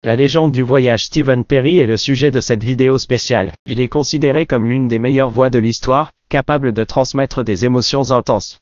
La légende du voyage Stephen Perry est le sujet de cette vidéo spéciale. Il est considéré comme l'une des meilleures voix de l'histoire, capable de transmettre des émotions intenses.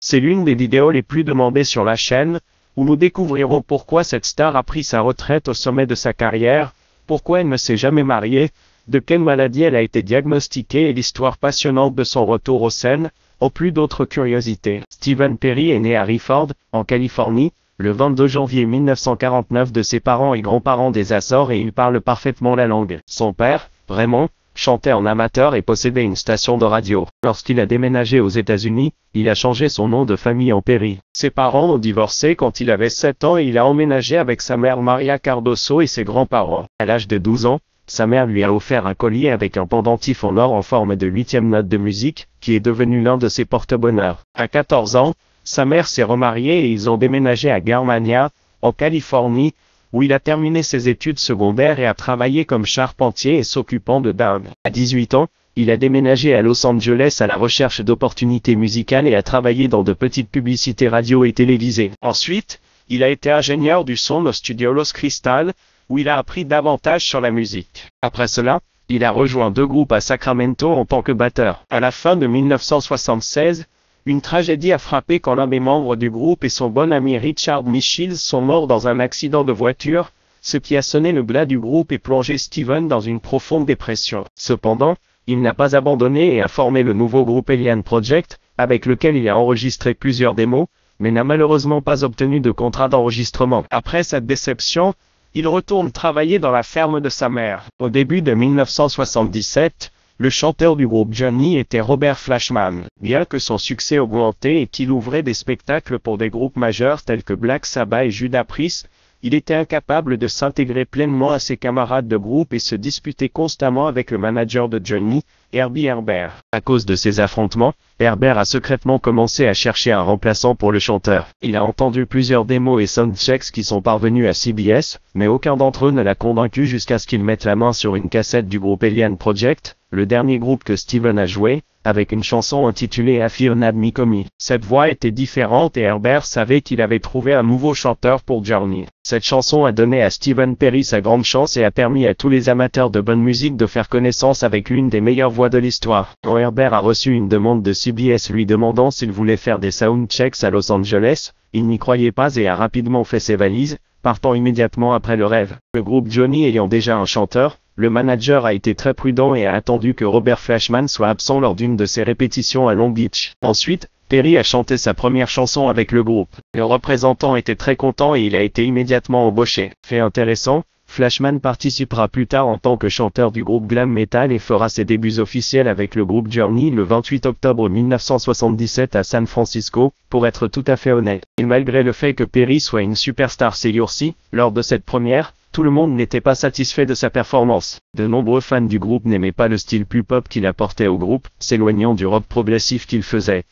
C'est l'une des vidéos les plus demandées sur la chaîne, où nous découvrirons pourquoi cette star a pris sa retraite au sommet de sa carrière, pourquoi elle ne s'est jamais mariée, de quelle maladie elle a été diagnostiquée et l'histoire passionnante de son retour aux scènes, au plus d'autres curiosités. Stephen Perry est né à Rayford, en Californie, le 22 janvier 1949 de ses parents et grands-parents des Açores et il parle parfaitement la langue. Son père, Raymond, chantait en amateur et possédait une station de radio. Lorsqu'il a déménagé aux États-Unis, il a changé son nom de famille en Perry. Ses parents ont divorcé quand il avait 7 ans et il a emménagé avec sa mère Maria Cardoso et ses grands-parents. À l'âge de 12 ans, sa mère lui a offert un collier avec un pendentif en or en forme de 8e note de musique, qui est devenu l'un de ses porte-bonheur. À 14 ans, sa mère s'est remariée et ils ont déménagé à Germania, en Californie, où il a terminé ses études secondaires et a travaillé comme charpentier et s'occupant de dindes. À 18 ans, il a déménagé à Los Angeles à la recherche d'opportunités musicales et a travaillé dans de petites publicités radio et télévisées. Ensuite, il a été ingénieur du son au studio Los Crystal, où il a appris davantage sur la musique. Après cela, il a rejoint 2 groupes à Sacramento en tant que batteur. À la fin de 1976, une tragédie a frappé quand l'un des membres du groupe et son bon ami Richard Michiels sont morts dans un accident de voiture, ce qui a sonné le glas du groupe et plongé Stephen dans une profonde dépression. Cependant, il n'a pas abandonné et a formé le nouveau groupe Alien Project, avec lequel il a enregistré plusieurs démos, mais n'a malheureusement pas obtenu de contrat d'enregistrement. Après cette déception, il retourne travailler dans la ferme de sa mère. Au début de 1977, le chanteur du groupe Journey était Robert Fleischman. Bien que son succès augmentait et qu'il ouvrait des spectacles pour des groupes majeurs tels que Black Sabbath et Judas Priest, il était incapable de s'intégrer pleinement à ses camarades de groupe et se disputait constamment avec le manager de Journey, Herbie Herbert. À cause de ces affrontements, Herbert a secrètement commencé à chercher un remplaçant pour le chanteur. Il a entendu plusieurs démos et soundchecks qui sont parvenus à CBS, mais aucun d'entre eux ne l'a convaincu jusqu'à ce qu'il mette la main sur une cassette du groupe Alien Project, le dernier groupe que Stephen a joué, avec une chanson intitulée I Feel Nad Me Comey. Cette voix était différente et Herbert savait qu'il avait trouvé un nouveau chanteur pour Journey. Cette chanson a donné à Stephen Perry sa grande chance et a permis à tous les amateurs de bonne musique de faire connaissance avec l'une des meilleures voix de l'histoire. Quand Herbert a reçu une demande de CBS lui demandant s'il voulait faire des soundchecks à Los Angeles, il n'y croyait pas et a rapidement fait ses valises, partant immédiatement après le rêve. Le groupe Journey ayant déjà un chanteur, le manager a été très prudent et a attendu que Robert Fleischman soit absent lors d'une de ses répétitions à Long Beach. Ensuite, Perry a chanté sa première chanson avec le groupe. Le représentant était très content et il a été immédiatement embauché. Fait intéressant, Fleischman participera plus tard en tant que chanteur du groupe glam metal et fera ses débuts officiels avec le groupe Journey le 28 octobre 1977 à San Francisco, pour être tout à fait honnête. Et malgré le fait que Perry soit une superstar ces jours-ci, lors de cette première, tout le monde n'était pas satisfait de sa performance. De nombreux fans du groupe n'aimaient pas le style plus pop qu'il apportait au groupe, s'éloignant du rock progressif qu'il faisait.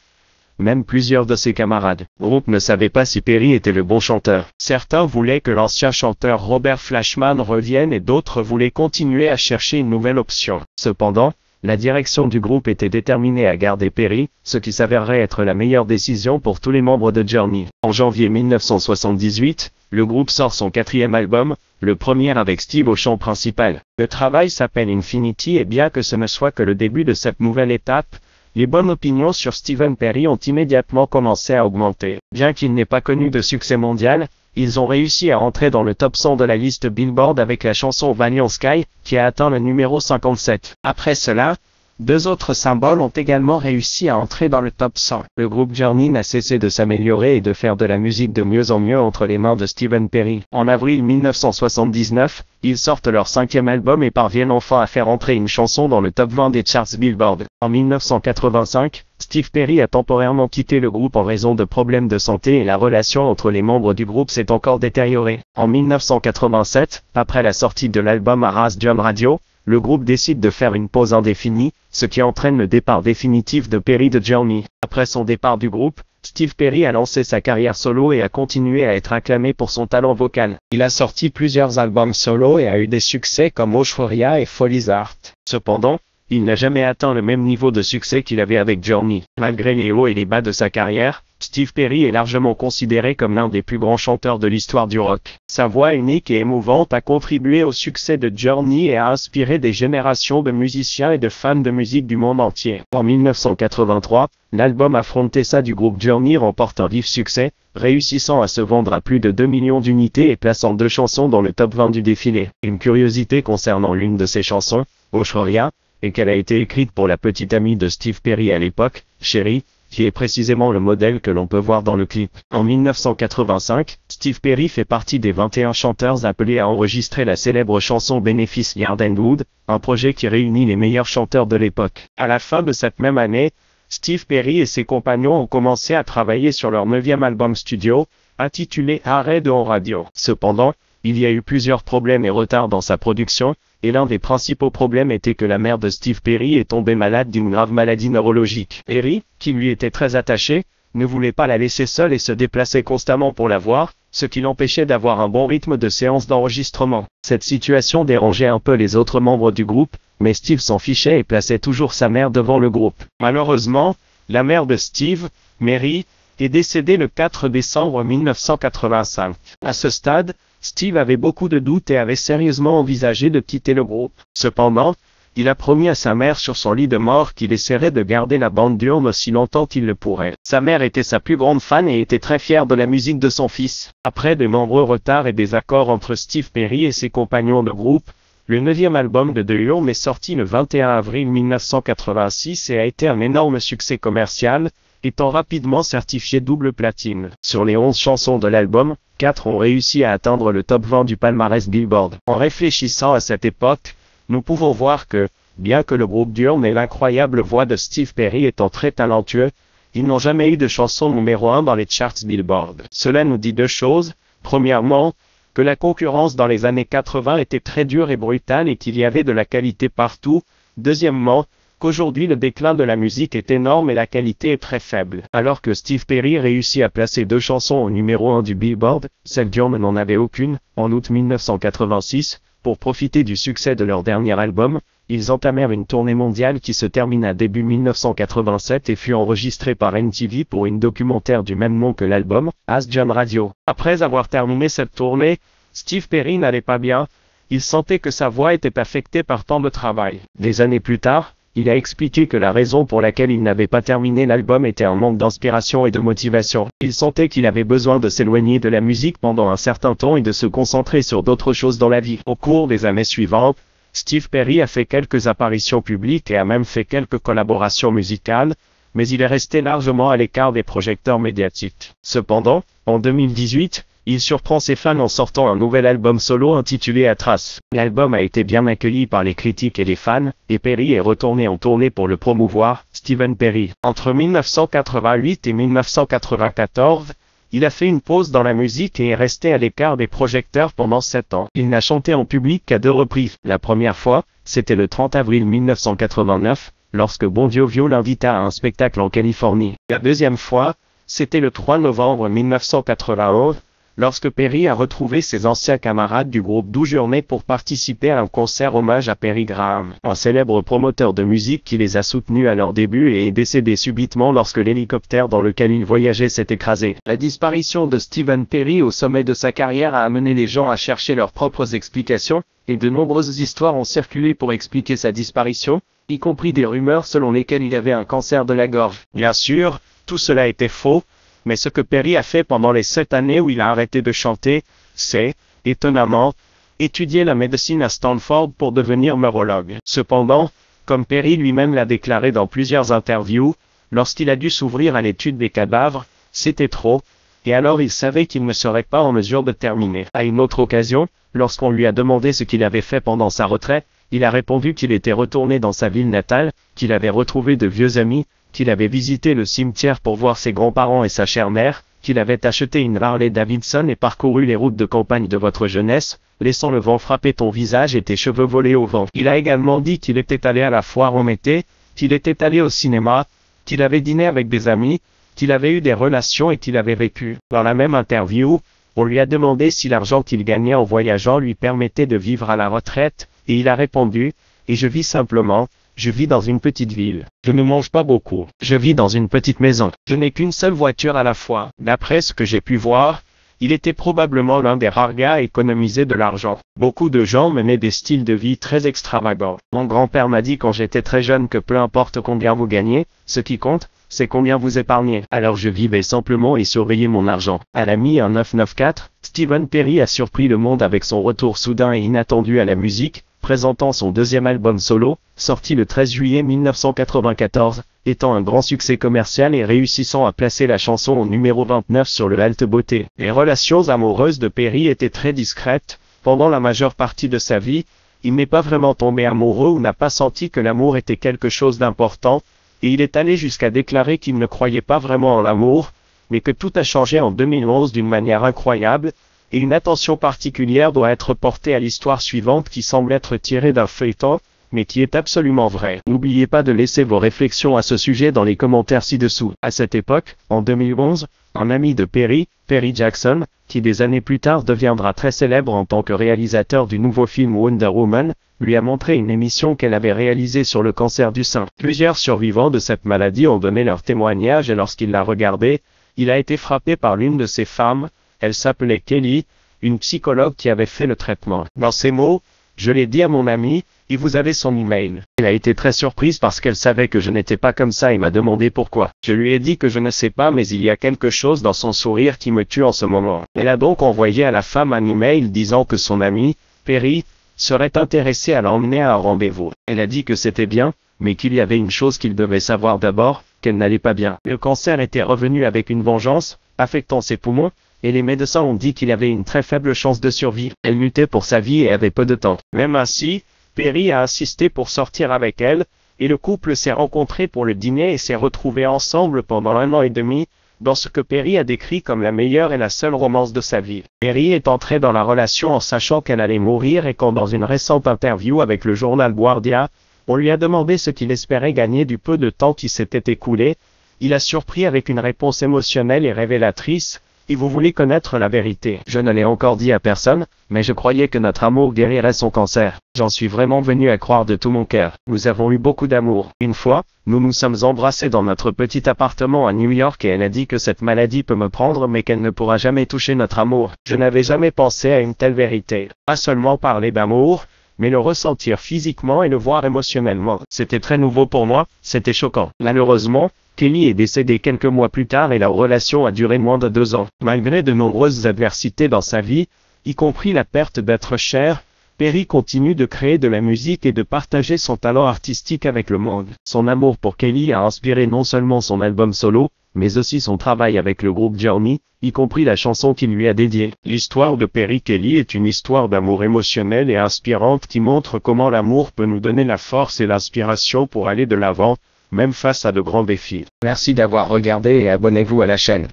Même plusieurs de ses camarades du groupe ne savaient pas si Perry était le bon chanteur. Certains voulaient que l'ancien chanteur Robert Fleischman revienne et d'autres voulaient continuer à chercher une nouvelle option. Cependant, la direction du groupe était déterminée à garder Perry, ce qui s'avérerait être la meilleure décision pour tous les membres de Journey. En janvier 1978, le groupe sort son 4e album, le premier avec Steve au chant principal. Le travail s'appelle Infinity et bien que ce ne soit que le début de cette nouvelle étape, les bonnes opinions sur Stephen Perry ont immédiatement commencé à augmenter. Bien qu'il n'ait pas connu de succès mondial, ils ont réussi à entrer dans le top 100 de la liste Billboard avec la chanson Vanilla Sky, qui a atteint le numéro 57. Après cela, 2 autres symboles ont également réussi à entrer dans le top 100. Le groupe Journey n'a cessé de s'améliorer et de faire de la musique de mieux en mieux entre les mains de Stephen Perry. En avril 1979, ils sortent leur 5e album et parviennent enfin à faire entrer une chanson dans le top 20 des charts Billboard. En 1985, Steve Perry a temporairement quitté le groupe en raison de problèmes de santé et la relation entre les membres du groupe s'est encore détériorée. En 1987, après la sortie de l'album Arras Jam Radio, le groupe décide de faire une pause indéfinie, ce qui entraîne le départ définitif de Perry de Journey. Après son départ du groupe, Steve Perry a lancé sa carrière solo et a continué à être acclamé pour son talent vocal. Il a sorti plusieurs albums solo et a eu des succès comme Euphoria et Follies Heart. Cependant, il n'a jamais atteint le même niveau de succès qu'il avait avec Journey. Malgré les hauts et les bas de sa carrière, Steve Perry est largement considéré comme l'un des plus grands chanteurs de l'histoire du rock. Sa voix unique et émouvante a contribué au succès de Journey et a inspiré des générations de musiciens et de fans de musique du monde entier. En 1983, l'album Affrontessa du groupe Journey remporte un vif succès, réussissant à se vendre à plus de 2 millions d'unités et plaçant 2 chansons dans le top 20 du défilé. Une curiosité concernant l'une de ces chansons, Euphoria, est qu'elle a été écrite pour la petite amie de Steve Perry à l'époque, Sherry, qui est précisément le modèle que l'on peut voir dans le clip. En 1985, Steve Perry fait partie des 21 chanteurs appelés à enregistrer la célèbre chanson Bénéfice Yard and Wood, un projet qui réunit les meilleurs chanteurs de l'époque. À la fin de cette même année, Steve Perry et ses compagnons ont commencé à travailler sur leur 9e album studio, intitulé Arrêt de en radio. Cependant, il y a eu plusieurs problèmes et retards dans sa production, et l'un des principaux problèmes était que la mère de Steve Perry est tombée malade d'une grave maladie neurologique. Perry, qui lui était très attaché, ne voulait pas la laisser seule et se déplaçait constamment pour la voir, ce qui l'empêchait d'avoir un bon rythme de séance d'enregistrement. Cette situation dérangeait un peu les autres membres du groupe, mais Steve s'en fichait et plaçait toujours sa mère devant le groupe. Malheureusement, la mère de Steve, Mary, est décédée le 4 décembre 1985. À ce stade, Steve avait beaucoup de doutes et avait sérieusement envisagé de quitter le groupe. Cependant, il a promis à sa mère sur son lit de mort qu'il essaierait de garder la bande dure aussi longtemps qu'il le pourrait. Sa mère était sa plus grande fan et était très fière de la musique de son fils. Après de nombreux retards et désaccords entre Steve Perry et ses compagnons de groupe, le 9e album de The Urne est sorti le 21 avril 1986 et a été un énorme succès commercial, étant rapidement certifié double platine. Sur les 11 chansons de l'album, 4 ont réussi à atteindre le top 20 du palmarès Billboard. En réfléchissant à cette époque, nous pouvons voir que, bien que le groupe Urne ait l'incroyable voix de Steve Perry étant très talentueux, ils n'ont jamais eu de chanson numéro 1 dans les charts Billboard. Cela nous dit deux choses. Premièrement, que la concurrence dans les années 80 était très dure et brutale et qu'il y avait de la qualité partout. Deuxièmement, qu'aujourd'hui le déclin de la musique est énorme et la qualité est très faible. Alors que Steve Perry réussit à placer 2 chansons au numéro 1 du Billboard, celle d'Urne n'en avait aucune. En août 1986, pour profiter du succès de leur dernier album, ils entamèrent une tournée mondiale qui se termina début 1987 et fut enregistrée par MTV pour une documentaire du même nom que l'album, As Jam Radio. Après avoir terminé cette tournée, Steve Perry n'allait pas bien, il sentait que sa voix était affectée par tant de travail. Des années plus tard, il a expliqué que la raison pour laquelle il n'avait pas terminé l'album était un manque d'inspiration et de motivation. Il sentait qu'il avait besoin de s'éloigner de la musique pendant un certain temps et de se concentrer sur d'autres choses dans la vie. Au cours des années suivantes, Steve Perry a fait quelques apparitions publiques et a même fait quelques collaborations musicales, mais il est resté largement à l'écart des projecteurs médiatiques. Cependant, en 2018, il surprend ses fans en sortant un nouvel album solo intitulé Atras. L'album a été bien accueilli par les critiques et les fans, et Perry est retourné en tournée pour le promouvoir, Stephen Perry. Entre 1988 et 1994, il a fait une pause dans la musique et est resté à l'écart des projecteurs pendant 7 ans. Il n'a chanté en public qu'à 2 reprises. La première fois, c'était le 30 avril 1989, lorsque Bon Jovi l'invita à un spectacle en Californie. La deuxième fois, c'était le 3 novembre 1991, lorsque Perry a retrouvé ses anciens camarades du groupe Doo Journey pour participer à un concert hommage à Perry Graham, un célèbre promoteur de musique qui les a soutenus à leur début et est décédé subitement lorsque l'hélicoptère dans lequel il voyageait s'est écrasé. La disparition de Stephen Perry au sommet de sa carrière a amené les gens à chercher leurs propres explications, et de nombreuses histoires ont circulé pour expliquer sa disparition, y compris des rumeurs selon lesquelles il avait un cancer de la gorge. Bien sûr, tout cela était faux, mais ce que Perry a fait pendant les 7 années où il a arrêté de chanter, c'est, étonnamment, étudier la médecine à Stanford pour devenir neurologue. Cependant, comme Perry lui-même l'a déclaré dans plusieurs interviews, lorsqu'il a dû s'ouvrir à l'étude des cadavres, c'était trop, et alors il savait qu'il ne serait pas en mesure de terminer. À une autre occasion, lorsqu'on lui a demandé ce qu'il avait fait pendant sa retraite, il a répondu qu'il était retourné dans sa ville natale, qu'il avait retrouvé de vieux amis, qu'il avait visité le cimetière pour voir ses grands-parents et sa chère mère, qu'il avait acheté une Harley Davidson et parcouru les routes de campagne de votre jeunesse, laissant le vent frapper ton visage et tes cheveux voler au vent. Il a également dit qu'il était allé à la foire au Mété, qu'il était allé au cinéma, qu'il avait dîné avec des amis, qu'il avait eu des relations et qu'il avait vécu. Dans la même interview, on lui a demandé si l'argent qu'il gagnait en voyageant lui permettait de vivre à la retraite, et il a répondu, « Et je vis simplement, Je vis dans une petite ville. Je ne mange pas beaucoup. Je vis dans une petite maison. Je n'ai qu'une seule voiture à la fois. D'après ce que j'ai pu voir, il était probablement l'un des rares gars à économiser de l'argent. Beaucoup de gens menaient des styles de vie très extravagants. Mon grand-père m'a dit quand j'étais très jeune que peu importe combien vous gagnez, ce qui compte, c'est combien vous épargnez. Alors je vivais simplement et surveillais mon argent. À la mi-1994, Stephen Perry a surpris le monde avec son retour soudain et inattendu à la musique, présentant son deuxième album solo, sorti le 13 juillet 1994, étant un grand succès commercial et réussissant à placer la chanson au numéro 29 sur le Halte Beauté. Les relations amoureuses de Perry étaient très discrètes. Pendant la majeure partie de sa vie, il n'est pas vraiment tombé amoureux ou n'a pas senti que l'amour était quelque chose d'important, et il est allé jusqu'à déclarer qu'il ne croyait pas vraiment en l'amour, mais que tout a changé en 2011 d'une manière incroyable, et une attention particulière doit être portée à l'histoire suivante qui semble être tirée d'un feuilleton, mais qui est absolument vraie. N'oubliez pas de laisser vos réflexions à ce sujet dans les commentaires ci-dessous. À cette époque, en 2011, un ami de Perry, Perry Jackson, qui des années plus tard deviendra très célèbre en tant que réalisateur du nouveau film Wonder Woman, lui a montré une émission qu'elle avait réalisée sur le cancer du sein. Plusieurs survivants de cette maladie ont donné leur témoignage et lorsqu'il l'a regardé, il a été frappé par l'une de ces femmes. Elle s'appelait Kelly, une psychologue qui avait fait le traitement. Dans ces mots, je l'ai dit à mon ami, et vous avez son email. Elle a été très surprise parce qu'elle savait que je n'étais pas comme ça et m'a demandé pourquoi. Je lui ai dit que je ne sais pas mais il y a quelque chose dans son sourire qui me tue en ce moment. Elle a donc envoyé à la femme un email disant que son ami, Perry, serait intéressé à l'emmener à un rendez-vous. Elle a dit que c'était bien, mais qu'il y avait une chose qu'il devait savoir d'abord, qu'elle n'allait pas bien. Le cancer était revenu avec une vengeance, affectant ses poumons, et les médecins ont dit qu'il avait une très faible chance de survie. Elle luttait pour sa vie et avait peu de temps. Même ainsi, Perry a insisté pour sortir avec elle, et le couple s'est rencontré pour le dîner et s'est retrouvé ensemble pendant 1 an et demi, dans ce que Perry a décrit comme la meilleure et la seule romance de sa vie. Perry est entré dans la relation en sachant qu'elle allait mourir et quand dans une récente interview avec le journal Guardian, on lui a demandé ce qu'il espérait gagner du peu de temps qui s'était écoulé, il a surpris avec une réponse émotionnelle et révélatrice. Et vous voulez connaître la vérité. Je ne l'ai encore dit à personne, mais je croyais que notre amour guérirait son cancer. J'en suis vraiment venu à croire de tout mon cœur. Nous avons eu beaucoup d'amour. Une fois, nous nous sommes embrassés dans notre petit appartement à New York et elle a dit que cette maladie peut me prendre mais qu'elle ne pourra jamais toucher notre amour. Je n'avais jamais pensé à une telle vérité. Pas seulement parler d'amour, mais le ressentir physiquement et le voir émotionnellement. C'était très nouveau pour moi, c'était choquant. Malheureusement, Kelly est décédée quelques mois plus tard et la relation a duré moins de 2 ans. Malgré de nombreuses adversités dans sa vie, y compris la perte d'être cher, Perry continue de créer de la musique et de partager son talent artistique avec le monde. Son amour pour Kelly a inspiré non seulement son album solo, mais aussi son travail avec le groupe Journey, y compris la chanson qu'il lui a dédiée. L'histoire de Perry Kelly est une histoire d'amour émotionnelle et inspirante qui montre comment l'amour peut nous donner la force et l'inspiration pour aller de l'avant, même face à de grands défis. Merci d'avoir regardé et abonnez-vous à la chaîne.